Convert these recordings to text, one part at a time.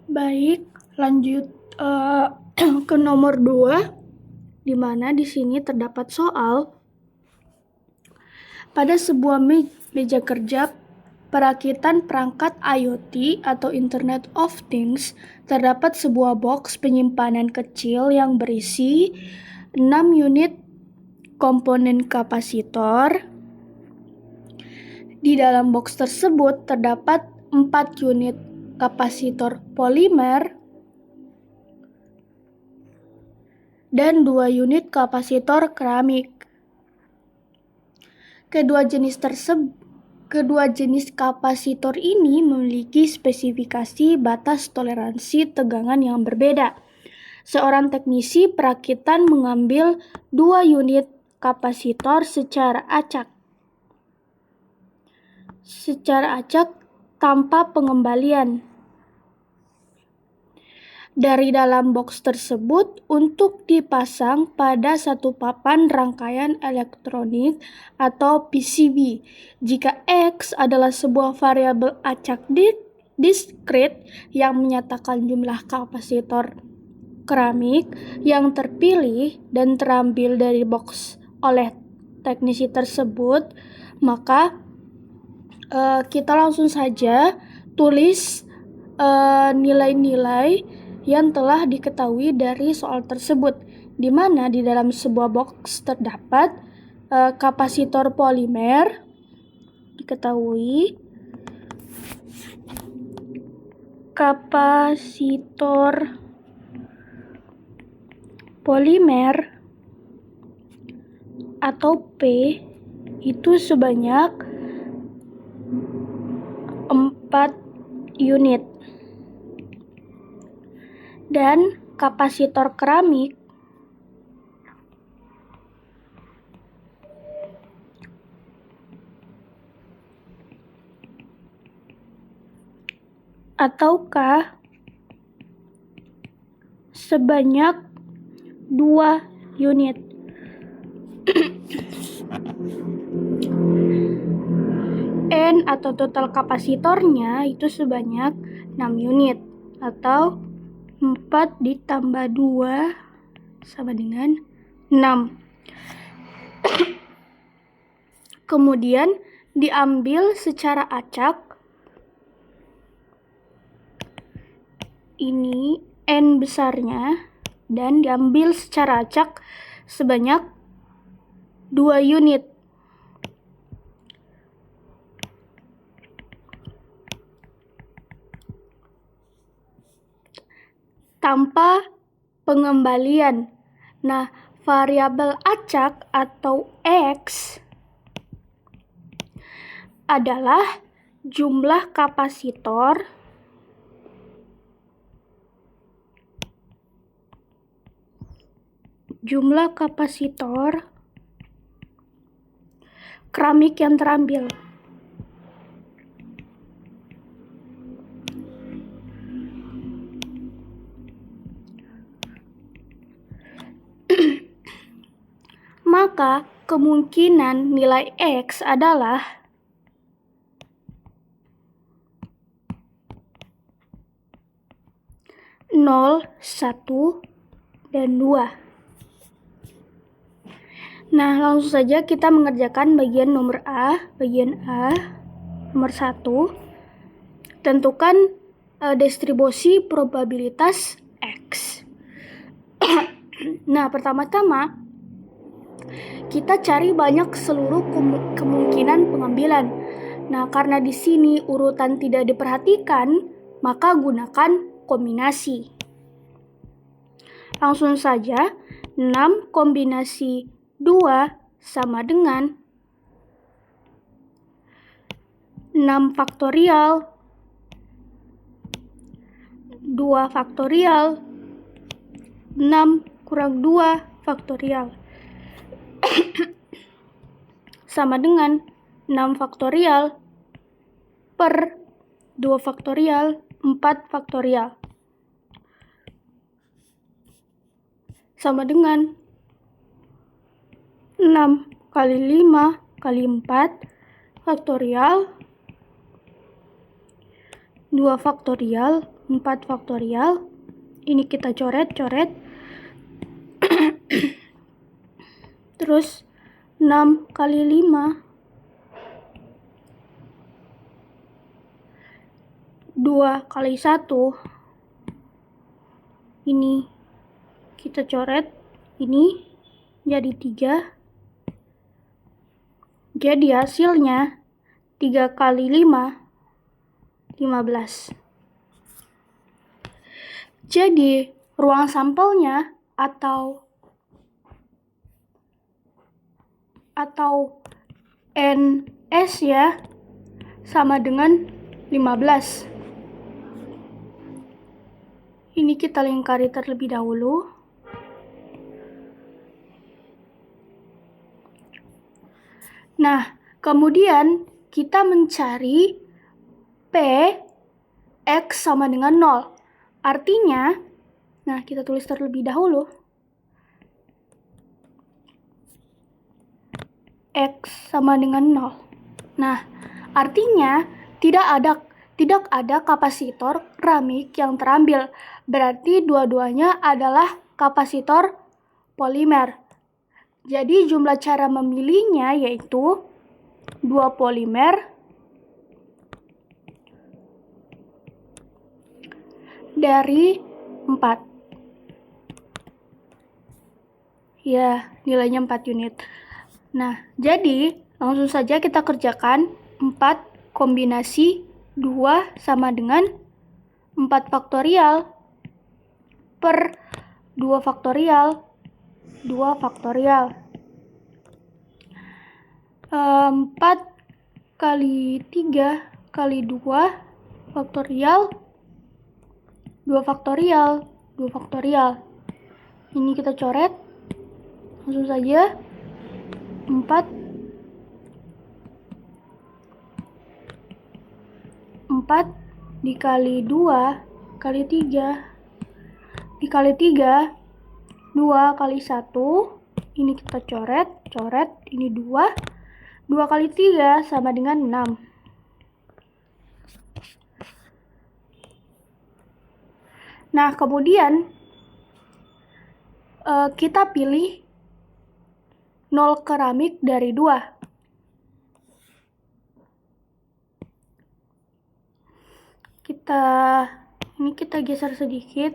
Baik, lanjut ke nomor 2, di mana di sini terdapat soal. Pada sebuah meja kerja perakitan perangkat IoT atau Internet of Things, terdapat sebuah box penyimpanan kecil yang berisi 6 unit komponen kapasitor. Di dalam box tersebut terdapat 4 unit kapasitor polimer dan 2 unit kapasitor keramik. Kedua jenis kapasitor ini memiliki spesifikasi batas toleransi tegangan yang berbeda. Seorang teknisi perakitan mengambil 2 unit kapasitor secara acak tanpa pengembalian dari dalam box tersebut untuk dipasang pada satu papan rangkaian elektronik atau PCB. Jika X adalah sebuah variabel acak diskrit yang menyatakan jumlah kapasitor keramik yang terpilih dan terambil dari box oleh teknisi tersebut, maka kita langsung saja tulis nilai-nilai yang telah diketahui dari soal tersebut, di mana di dalam sebuah box terdapat kapasitor polimer diketahui, kapasitor polimer atau P itu sebanyak 4 unit, dan kapasitor keramik atau K sebanyak 2 unit. N atau total kapasitornya itu sebanyak 6 unit, atau 4 ditambah 2 sama dengan 6. Kemudian diambil secara acak, ini N besarnya, dan diambil secara acak sebanyak 2 unit. Tanpa pengembalian. Nah, variabel acak atau X adalah jumlah kapasitor keramik yang terambil. Maka kemungkinan nilai X adalah nol, 1, dan 2. Nah, langsung saja kita mengerjakan bagian nomor A. Bagian A, nomor 1. Tentukan distribusi probabilitas X. Nah, pertama-tama kita cari banyak seluruh kemungkinan pengambilan. Nah, karena di sini urutan tidak diperhatikan, maka gunakan kombinasi. Langsung saja, 6 kombinasi 2 sama dengan 6 faktorial, 2 faktorial, 6 kurang 2 faktorial sama dengan 6 faktorial per 2 faktorial, 4 faktorial sama dengan 6 kali 5 kali 4 faktorial 2 faktorial, 4 faktorial. Ini kita coret-coret. Terus 6 kali 5. 2 kali 1. Ini kita coret. Ini jadi 3. Jadi hasilnya 3 kali 5, 15. Jadi ruang sampelnya atau NS ya sama dengan 15. Ini kita lingkari terlebih dahulu. Nah, kemudian kita mencari P X sama dengan 0. Artinya, nah kita tulis terlebih dahulu. X sama dengan 0. Nah, artinya tidak ada kapasitor keramik yang terambil. Berarti dua-duanya adalah kapasitor polimer. Jadi jumlah cara memilihnya yaitu 2 polimer dari 4. Ya, nilainya 4 unit. Nah, jadi langsung saja kita kerjakan 4 kombinasi 2 sama dengan 4 faktorial per 2 faktorial. 2 faktorial. 4 kali 3 kali 2 faktorial. 2 faktorial. 2 faktorial. Ini kita coret. Langsung saja. 4 dikali 2 kali 3 dikali 3 2 kali 1. Ini kita coret, ini 2. 2 kali 3 sama dengan 6. Nah, kemudian kita pilih 0 keramik dari 2. Ini kita geser sedikit.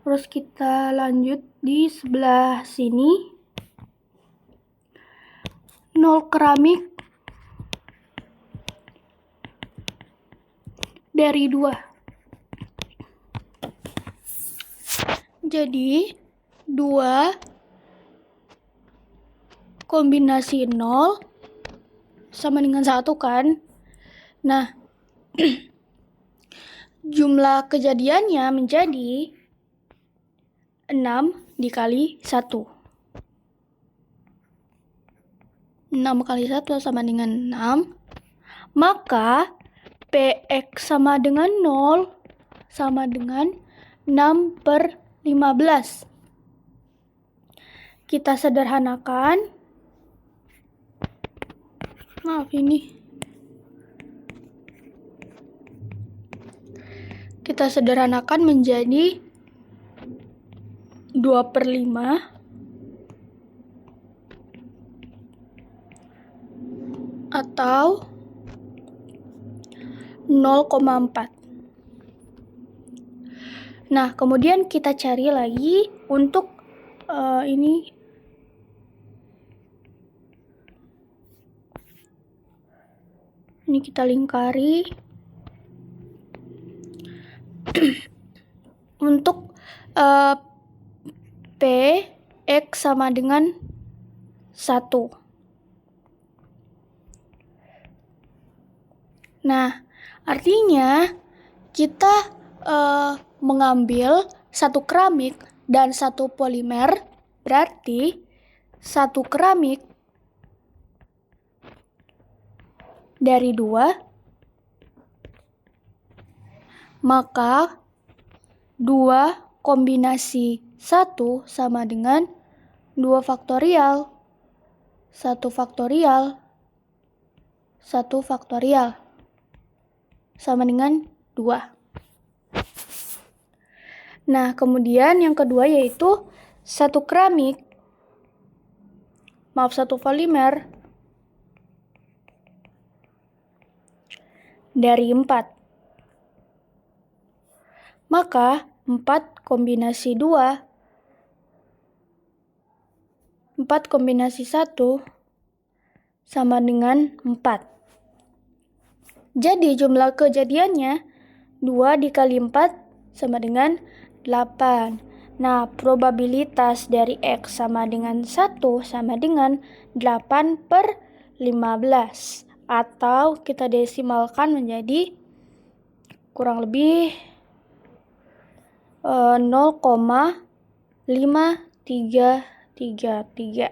Terus kita lanjut di sebelah sini. 0 keramik dari 2. Jadi 2 kombinasi 0 sama dengan 1 kan. Nah, jumlah kejadiannya menjadi 6 dikali 1. 6 kali 1 sama dengan 6. Maka PX sama dengan 0 sama dengan 6 per 15. Kita sederhanakan. Maaf ini. Kita sederhanakan menjadi 2 per 5 atau 0,4. Nah, kemudian kita cari lagi untuk ini. Ini kita lingkari. Untuk P X sama dengan 1. Nah, artinya kita mengambil 1 keramik dan 1 polimer, berarti 1 keramik dari 2, maka 2 kombinasi 1 sama dengan 2 faktorial 1 faktorial sama dengan 2. Nah, kemudian yang kedua yaitu 1 polimer dari 4. Maka 4 kombinasi 1 sama dengan 4. Jadi jumlah kejadiannya 2 dikali 4 sama dengan 8. Nah, probabilitas dari X sama dengan 1 sama dengan 8/15. Atau kita desimalkan menjadi kurang lebih 0,5333.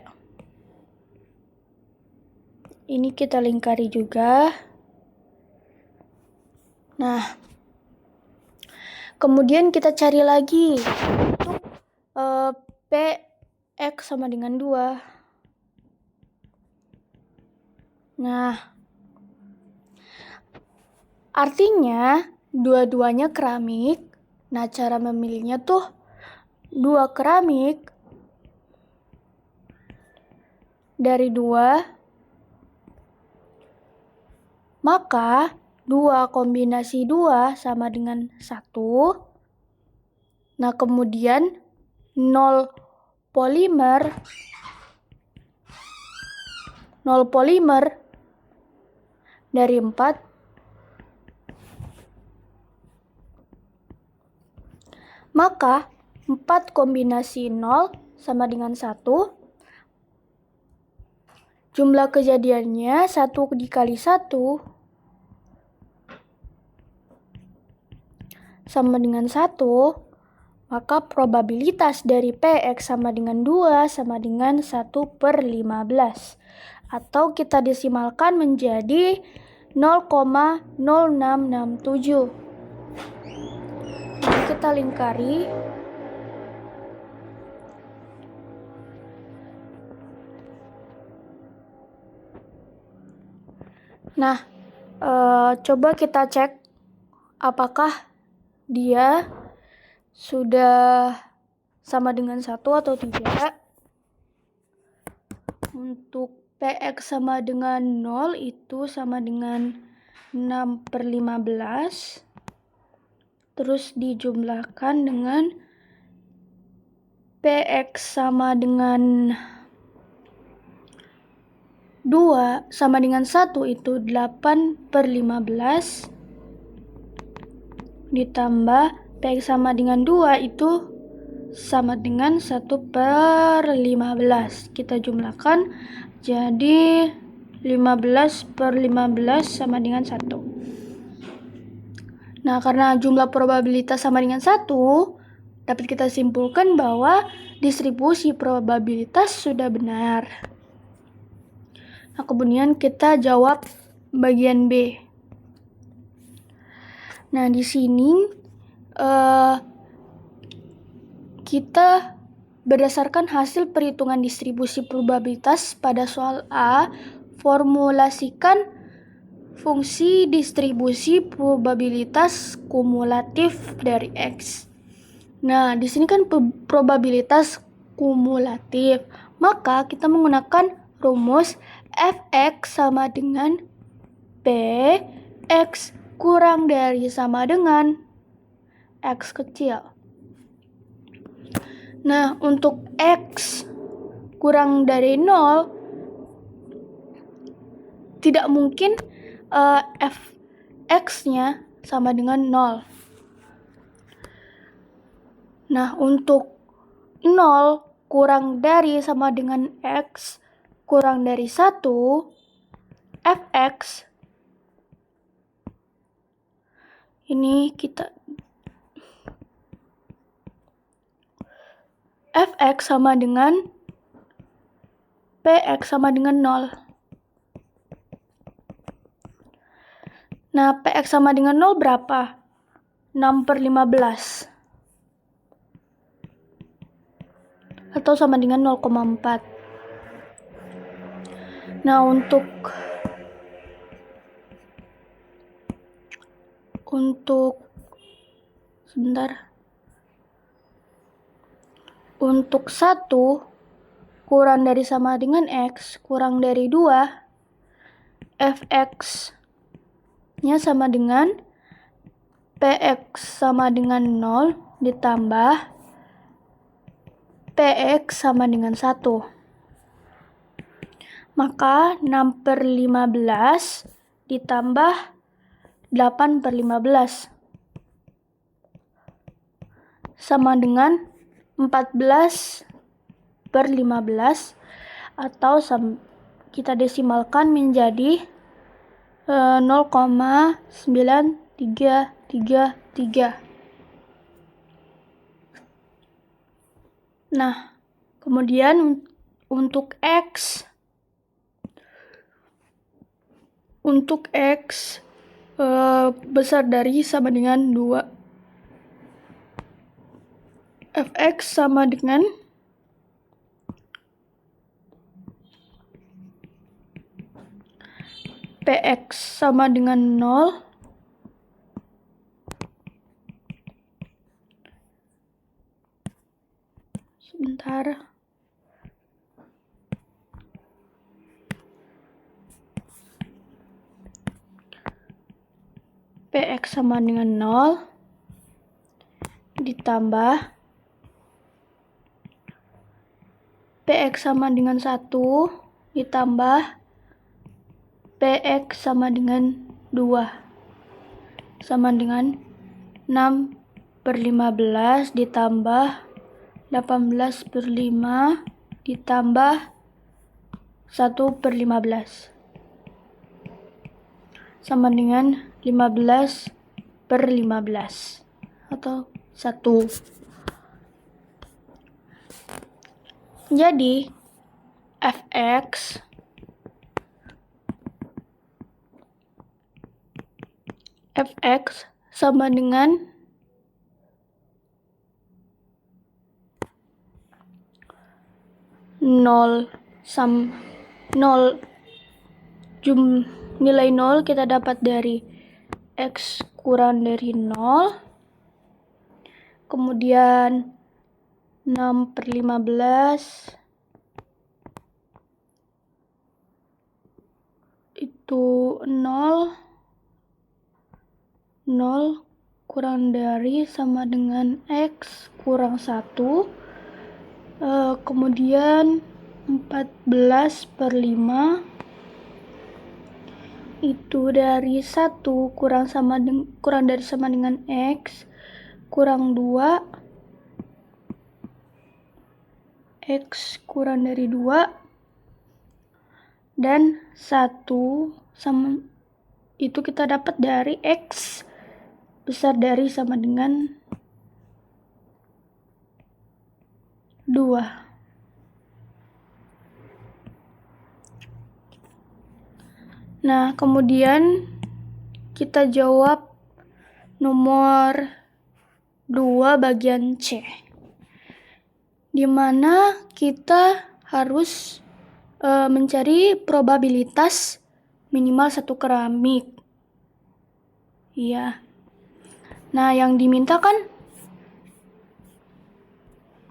Ini kita lingkari juga. Nah, kemudian kita cari lagi untuk Px sama dengan 2. Nah, artinya dua-duanya keramik. Nah, cara memilihnya tuh 2 keramik dari 2, maka 2 kombinasi 2 sama dengan 1. Nah, kemudian 0 polimer dari 4. Maka 4 kombinasi 0 sama dengan 1. Jumlah kejadiannya 1 dikali 1 sama dengan 1. Maka probabilitas dari Px sama dengan 2 sama dengan 1/15. Atau kita desimalkan menjadi 0,0667. Jadi kita lingkari. Nah, coba kita cek apakah dia sudah sama dengan 1 atau tidak. Untuk Px sama dengan 0 itu sama dengan 6/15. Terus dijumlahkan dengan Px sama dengan 2 sama dengan 1 itu 8/15. Ditambah Px sama dengan 2 itu sama dengan 1/15. Kita jumlahkan jadi 15/15 sama dengan 1. Nah, karena jumlah probabilitas sama dengan 1, dapat kita simpulkan bahwa distribusi probabilitas sudah benar. Nah, kemudian kita jawab bagian B. Nah, di sini kita berdasarkan hasil perhitungan distribusi probabilitas pada soal A, formulasikan fungsi distribusi probabilitas kumulatif dari X. Nah, di sini kan probabilitas kumulatif. Maka kita menggunakan rumus Fx sama dengan Px kurang dari sama dengan X kecil. Nah, untuk X kurang dari 0, tidak mungkin Fx-nya sama dengan 0. Nah, untuk 0 kurang dari sama dengan X kurang dari 1, Fx ini Fx sama dengan Px sama dengan 0. Nah, Px sama dengan 0 berapa? 6/15. Atau sama dengan 0,4. Nah, untuk Untuk 1 kurang dari sama dengan X kurang dari 2, Fx-nya sama dengan Px sama dengan 0 ditambah Px sama dengan 1. Maka 6/15 ditambah 8/15 sama dengan 14/15 atau kita desimalkan menjadi 0,9333. Nah, kemudian untuk X besar dari sama dengan 2. Fx sama dengan Px sama dengan 0 Px sama dengan 0 ditambah Px sama dengan 1 ditambah Px sama dengan 2 sama dengan 6/15 ditambah 18/5 ditambah 1/15 sama dengan 15/15 atau 1. Jadi Fx sama dengan 0 nilai 0 kita dapat dari X kurang dari 0, kemudian 6/15 itu 0 kurang dari sama dengan X kurang 1, kemudian 14/5 itu dari 1 kurang dari sama dengan X kurang 2, X kurang dari 2 dan 1 sama itu kita dapat dari X besar dari sama dengan 2. Nah, kemudian kita jawab nomor 2 bagian C, di mana kita harus mencari probabilitas minimal 1 keramik. Iya. Nah, yang diminta kan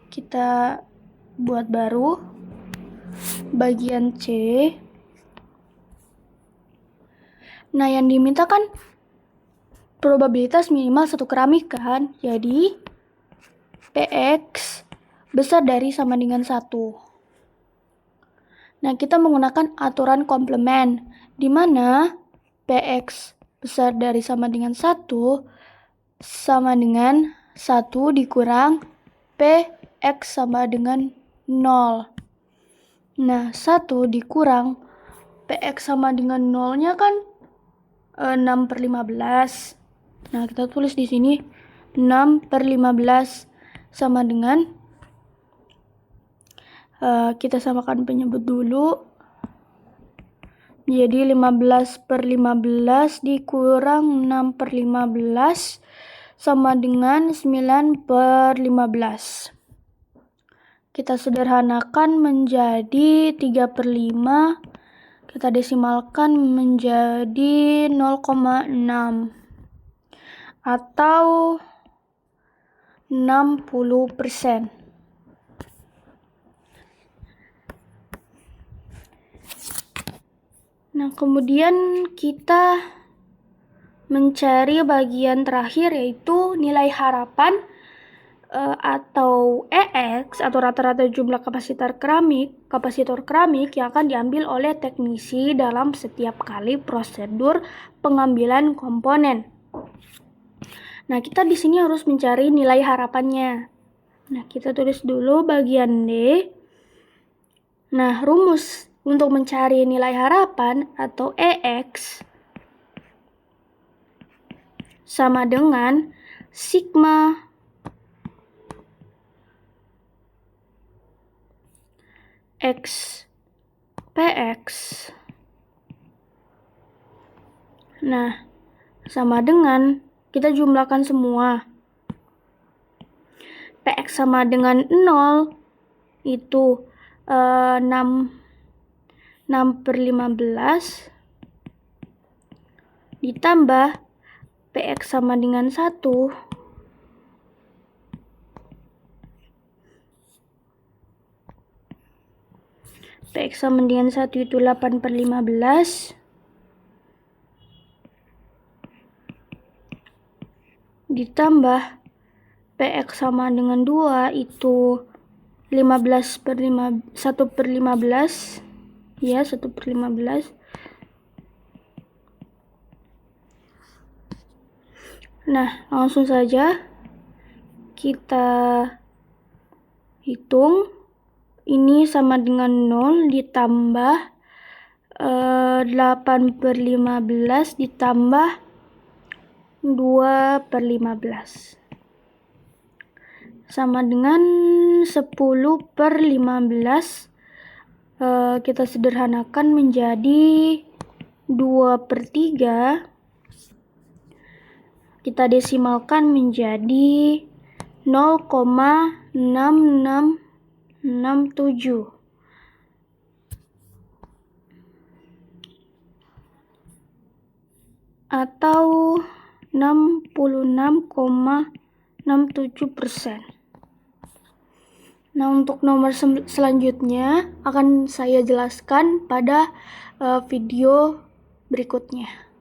kita buat baru bagian C. Nah, yang diminta kan probabilitas minimal 1 keramik kan. Jadi Px besar dari sama dengan 1. Nah, kita menggunakan aturan komplement, di mana Px besar dari sama dengan 1 sama dengan 1 dikurang Px sama dengan 0. Nah, 1 dikurang Px sama dengan 0-nya kan 6/15. Nah, kita tulis di sini 6/15 sama dengan kita samakan penyebut dulu. Jadi 15/15 dikurang 6/15 sama dengan 9/15. Kita sederhanakan menjadi 3/5 Kita desimalkan menjadi 0,6 atau 60%. Nah, kemudian kita mencari bagian terakhir, yaitu nilai harapan atau EX atau rata-rata jumlah kapasitor keramik yang akan diambil oleh teknisi dalam setiap kali prosedur pengambilan komponen. Nah, kita di sini harus mencari nilai harapannya. Nah, kita tulis dulu bagian D. Nah, rumus untuk mencari nilai harapan atau EX sama dengan sigma X PX. Nah, sama dengan kita jumlahkan semua. PX sama dengan 0 itu 6 per 15 ditambah PX sama dengan 1 PX sama dengan 1 itu 8 per 15 ditambah PX sama dengan 2 itu 15 per 1 per 15 ya, 1 per 15. Nah, langsung saja kita hitung. Ini sama dengan 0 ditambah 8 per 15 ditambah 2 per 15 sama dengan 10 per 15. Kita sederhanakan menjadi 2 per 3. Kita desimalkan menjadi 0,6667 atau 66,67%. Nah, untuk nomor selanjutnya akan saya jelaskan pada video berikutnya.